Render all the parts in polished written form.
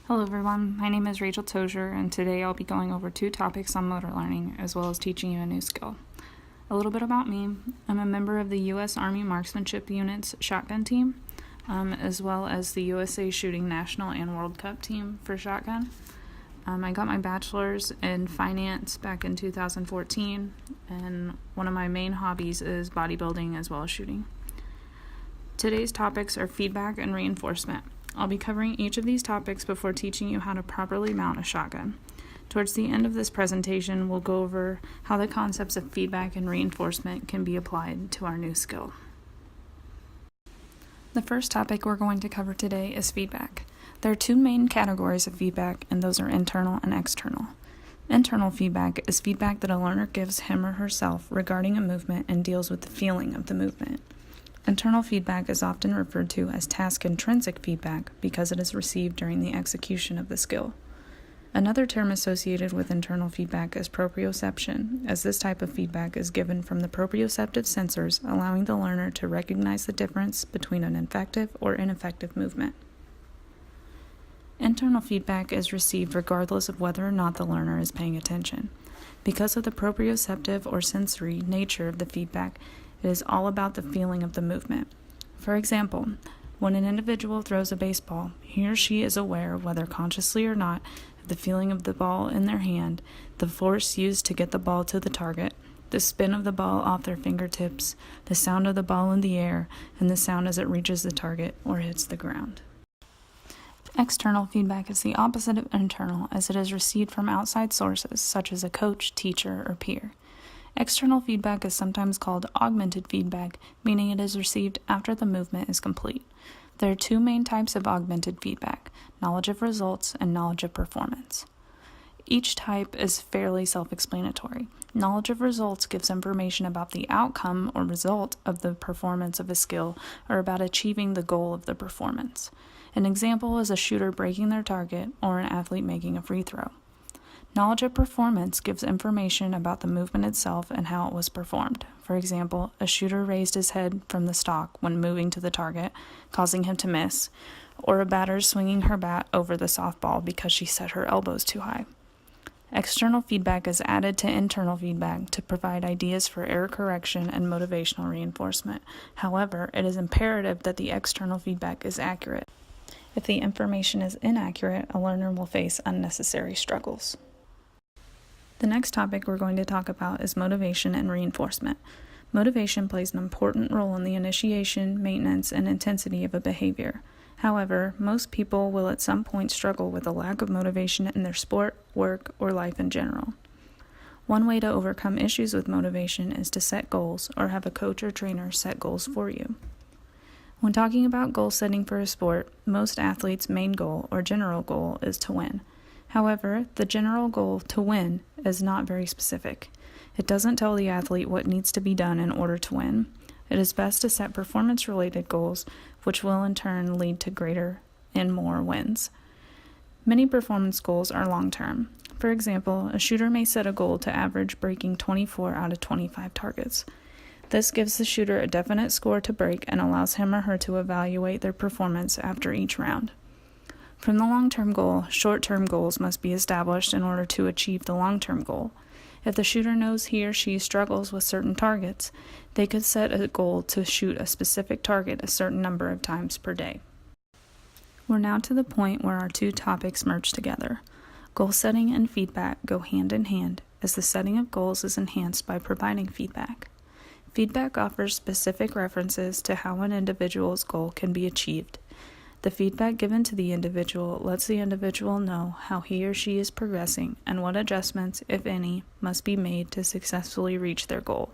Hello everyone, my name is Rachel Tozier, and today I'll be going over two topics on motor learning, as well as teaching you a new skill. A little bit about me: I'm a member of the U.S. Army Marksmanship Unit's shotgun team, as well as the USA Shooting National and World Cup team for shotgun. I got my bachelor's in finance back in 2014, and one of my main hobbies is bodybuilding as well as shooting. Today's topics are feedback and reinforcement. I'll be covering each of these topics before teaching you how to properly mount a shotgun. Towards the end of this presentation, we'll go over how the concepts of feedback and reinforcement can be applied to our new skill. The first topic we're going to cover today is feedback. There are two main categories of feedback, and those are internal and external. Internal feedback is feedback that a learner gives him or herself regarding a movement and deals with the feeling of the movement. Internal feedback is often referred to as task intrinsic feedback because it is received during the execution of the skill. Another term associated with internal feedback is proprioception, as this type of feedback is given from the proprioceptive sensors, allowing the learner to recognize the difference between an effective or ineffective movement. Internal feedback is received regardless of whether or not the learner is paying attention. Because of the proprioceptive or sensory nature of the feedback, it is all about the feeling of the movement. For example, when an individual throws a baseball, he or she is aware, whether consciously or not, of the feeling of the ball in their hand, the force used to get the ball to the target, the spin of the ball off their fingertips, the sound of the ball in the air, and the sound as it reaches the target or hits the ground. External feedback is the opposite of internal, as it is received from outside sources, such as a coach, teacher, or peer. External feedback is sometimes called augmented feedback, meaning it is received after the movement is complete. There are two main types of augmented feedback: knowledge of results and knowledge of performance. Each type is fairly self-explanatory. Knowledge of results gives information about the outcome or result of the performance of a skill, or about achieving the goal of the performance. An example is a shooter breaking their target or an athlete making a free throw. Knowledge of performance gives information about the movement itself and how it was performed. For example, a shooter raised his head from the stock when moving to the target, causing him to miss, or a batter swinging her bat over the softball because she set her elbows too high. External feedback is added to internal feedback to provide ideas for error correction and motivational reinforcement. However, it is imperative that the external feedback is accurate. If the information is inaccurate, a learner will face unnecessary struggles. The next topic we're going to talk about is motivation and reinforcement. Motivation plays an important role in the initiation, maintenance, and intensity of a behavior. However, most people will at some point struggle with a lack of motivation in their sport, work, or life in general. One way to overcome issues with motivation is to set goals or have a coach or trainer set goals for you. When talking about goal setting for a sport, most athletes' main goal or general goal is to win. However, the general goal to win is not very specific. It doesn't tell the athlete what needs to be done in order to win. It is best to set performance-related goals, which will in turn lead to greater and more wins. Many performance goals are long-term. For example, a shooter may set a goal to average breaking 24 out of 25 targets. This gives the shooter a definite score to break and allows him or her to evaluate their performance after each round. From the long-term goal, short-term goals must be established in order to achieve the long-term goal. If the shooter knows he or she struggles with certain targets, they could set a goal to shoot a specific target a certain number of times per day. We're now to the point where our two topics merge together. Goal setting and feedback go hand in hand, as the setting of goals is enhanced by providing feedback. Feedback offers specific references to how an individual's goal can be achieved. The feedback given to the individual lets the individual know how he or she is progressing and what adjustments, if any, must be made to successfully reach their goal.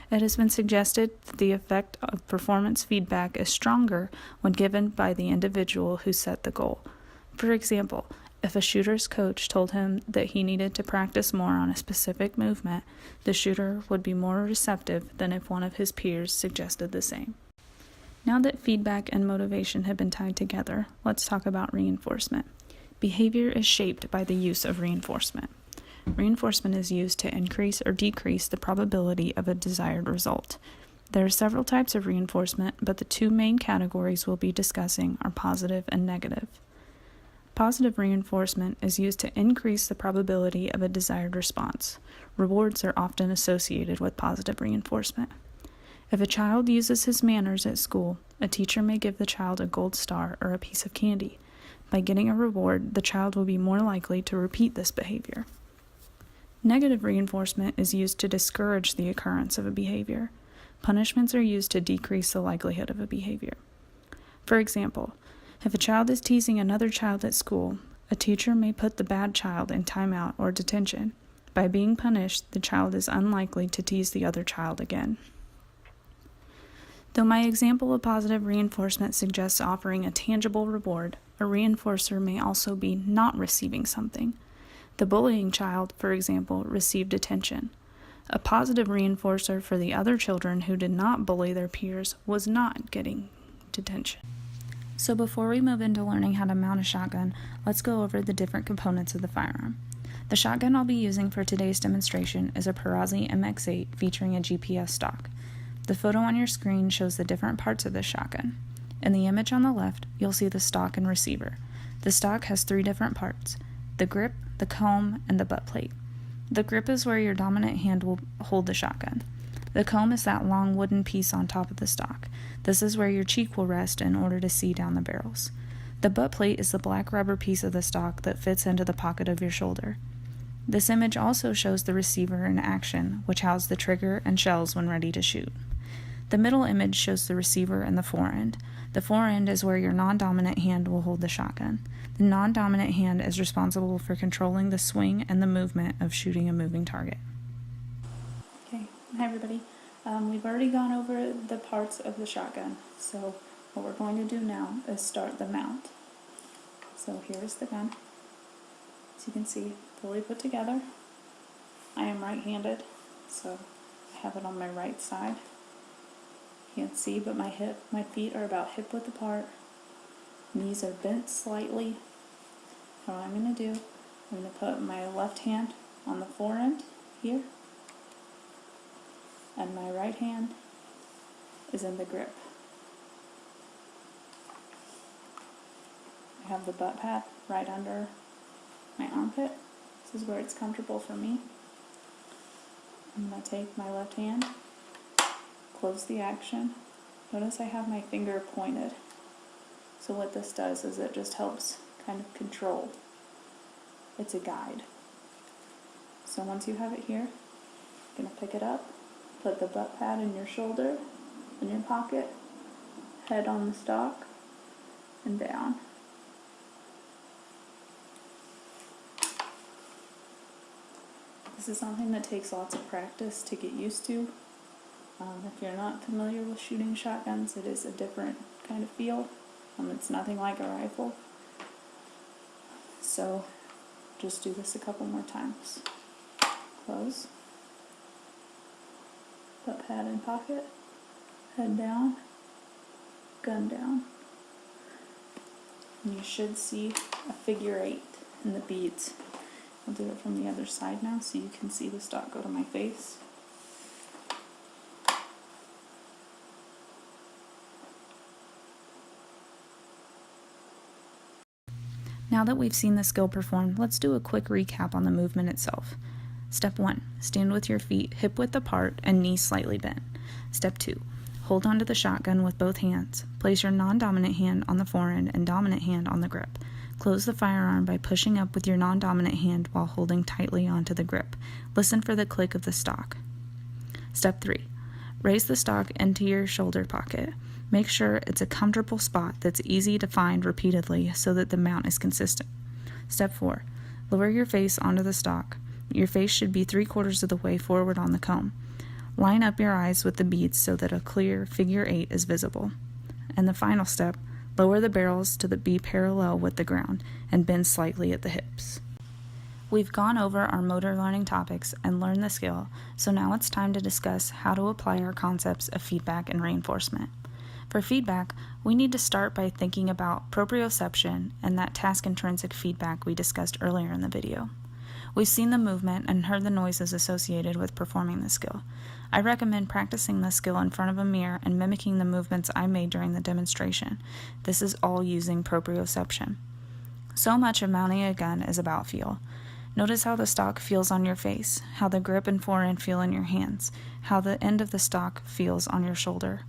It has been suggested that the effect of performance feedback is stronger when given by the individual who set the goal. For example, if a shooter's coach told him that he needed to practice more on a specific movement, the shooter would be more receptive than if one of his peers suggested the same. Now that feedback and motivation have been tied together, let's talk about reinforcement. Behavior is shaped by the use of reinforcement. Reinforcement is used to increase or decrease the probability of a desired result. There are several types of reinforcement, but the two main categories we'll be discussing are positive and negative. Positive reinforcement is used to increase the probability of a desired response. Rewards are often associated with positive reinforcement. If a child uses his manners at school, a teacher may give the child a gold star or a piece of candy. By getting a reward, the child will be more likely to repeat this behavior. Negative reinforcement is used to discourage the occurrence of a behavior. Punishments are used to decrease the likelihood of a behavior. For example, if a child is teasing another child at school, a teacher may put the bad child in timeout or detention. By being punished, the child is unlikely to tease the other child again. Though my example of positive reinforcement suggests offering a tangible reward, a reinforcer may also be not receiving something. The bullying child, for example, received attention. A positive reinforcer for the other children who did not bully their peers was not getting detention. So before we move into learning how to mount a shotgun, let's go over the different components of the firearm. The shotgun I'll be using for today's demonstration is a Perazzi MX8 featuring a GPS stock. The photo on your screen shows the different parts of the shotgun. In the image on the left, you'll see the stock and receiver. The stock has 3 different parts: the grip, the comb, and the butt plate. The grip is where your dominant hand will hold the shotgun. The comb is that long wooden piece on top of the stock. This is where your cheek will rest in order to see down the barrels. The butt plate is the black rubber piece of the stock that fits into the pocket of your shoulder. This image also shows the receiver in action, which houses the trigger and shells when ready to shoot. The middle image shows the receiver and the forend. The forend is where your non-dominant hand will hold the shotgun. The non-dominant hand is responsible for controlling the swing and the movement of shooting a moving target. Okay, hi everybody. We've already gone over the parts of the shotgun, so what we're going to do now is start the mount. So here's the gun. As you can see, fully put together. I am right-handed, so I have it on my right side. You can't see, but my feet are about hip width apart. Knees are bent slightly. So what I'm going to do, I'm going to put my left hand on the forend here, and my right hand is in the grip. I have the butt pad right under my armpit. This is where it's comfortable for me. I'm going to take my left hand, close the action. Notice I have my finger pointed. So what this does is it just helps kind of control. It's a guide. So once you have it here, you're going to pick it up, put the butt pad in your shoulder, in your pocket, head on the stock, and down. This is something that takes lots of practice to get used to. If you're not familiar with shooting shotguns, it is a different kind of feel. It's nothing like a rifle. So just do this a couple more times. Close. Butt pad in pocket. Head down. Gun down. And you should see a figure 8 in the beads. I'll do it from the other side now so you can see the stock go to my face. Now that we've seen the skill performed, let's do a quick recap on the movement itself. Step 1. Stand with your feet hip width apart and knees slightly bent. Step 2. Hold onto the shotgun with both hands. Place your non-dominant hand on the forend and dominant hand on the grip. Close the firearm by pushing up with your non-dominant hand while holding tightly onto the grip. Listen for the click of the stock. Step 3. Raise the stock into your shoulder pocket. Make sure it's a comfortable spot that's easy to find repeatedly so that the mount is consistent. Step 4. Lower your face onto the stock. Your face should be 3/4 of the way forward on the comb. Line up your eyes with the beads so that a clear figure 8 is visible. And the final step, lower the barrels to be parallel with the ground and bend slightly at the hips. We've gone over our motor learning topics and learned the skill, so now it's time to discuss how to apply our concepts of feedback and reinforcement. For feedback, we need to start by thinking about proprioception and that task intrinsic feedback we discussed earlier in the video. We've seen the movement and heard the noises associated with performing the skill. I recommend practicing the skill in front of a mirror and mimicking the movements I made during the demonstration. This is all using proprioception. So much of mounting a gun is about feel. Notice how the stock feels on your face, how the grip and forend feel in your hands, how the end of the stock feels on your shoulder.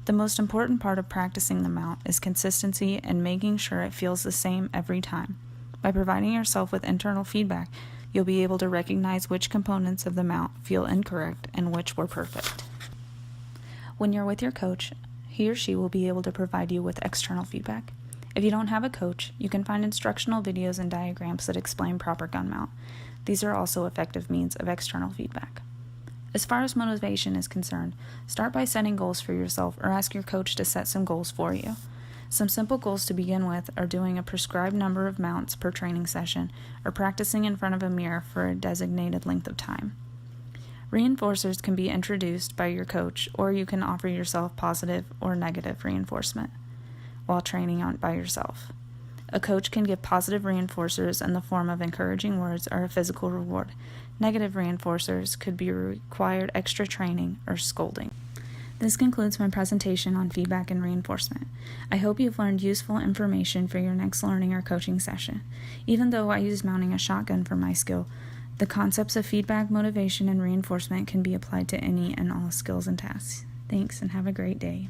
The most important part of practicing the mount is consistency and making sure it feels the same every time. By providing yourself with internal feedback, you'll be able to recognize which components of the mount feel incorrect and which were perfect. When you're with your coach, he or she will be able to provide you with external feedback. If you don't have a coach, you can find instructional videos and diagrams that explain proper gun mount. These are also effective means of external feedback. As far as motivation is concerned, start by setting goals for yourself or ask your coach to set some goals for you. Some simple goals to begin with are doing a prescribed number of mounts per training session or practicing in front of a mirror for a designated length of time. Reinforcers can be introduced by your coach, or you can offer yourself positive or negative reinforcement while training by yourself. A coach can give positive reinforcers in the form of encouraging words or a physical reward. Negative reinforcers could be required extra training or scolding. This concludes my presentation on feedback and reinforcement. I hope you've learned useful information for your next learning or coaching session. Even though I use mounting a shotgun for my skill, the concepts of feedback, motivation, and reinforcement can be applied to any and all skills and tasks. Thanks, and have a great day.